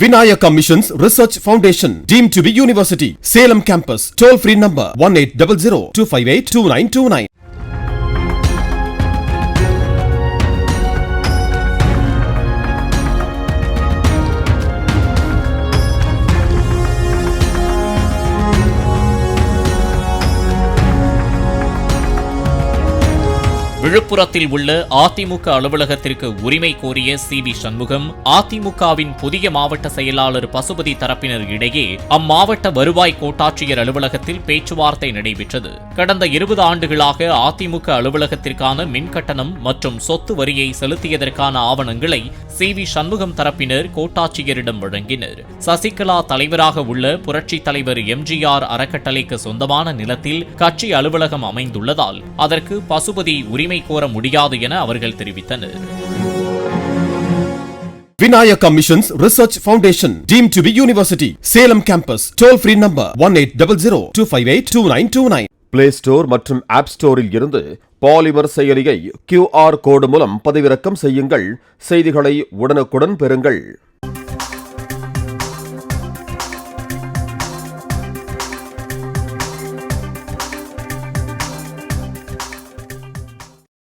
Vinayaka Missions Research Foundation, deemed to be university. Salem campus. Toll free number 1800 258 2929. விழுப்புரத்தில் உள்ள அதிமுக அலுவலகத்திற்கு உரிமை கோரிய சி.வி. சண்முகம், அதிமுகவின் புதிய மாவட்ட செயலாளர் பசுபதி தரப்பினர் இடையே அம்மாவட்ட வருவாய் கோட்டாட்சியர் அலுவலகத்தில் பேச்சுவார்த்தை நடைபெற்றது. கடந்த 20 ஆண்டுகளாக அதிமுக அலுவலகத்திற்கான மின்கட்டணம் மற்றும் சொத்து வரியை செலுத்தியதற்கான ஆவணங்களை சி.வி. சண்முகம் தரப்பினர் கோட்டாட்சியரிடம் வழங்கினர். சசிகலா தலைவராக உள்ள புரட்சித் தலைவர் எம்.ஜி.ஆர். அறக்கட்டளைக்கு சொந்தமான நிலத்தில் கட்சி அலுவலகம் அமைந்துள்ளதால் அதற்கு பசுபதி உரிமை கோர முடியாது என அவர்கள் தெரிவித்தனர். Vinayaka Missions Research Foundation, deemed to be university. Salem campus. Toll free number 1800 258 2929. Play Store மற்றும் App Storeல் இருந்து பாலிமர் செயலியை QR கோடு மூலம் பதிவிறக்கம் செய்யுங்கள். செய்திகளை உடனுக்குடன் பெறுங்கள்.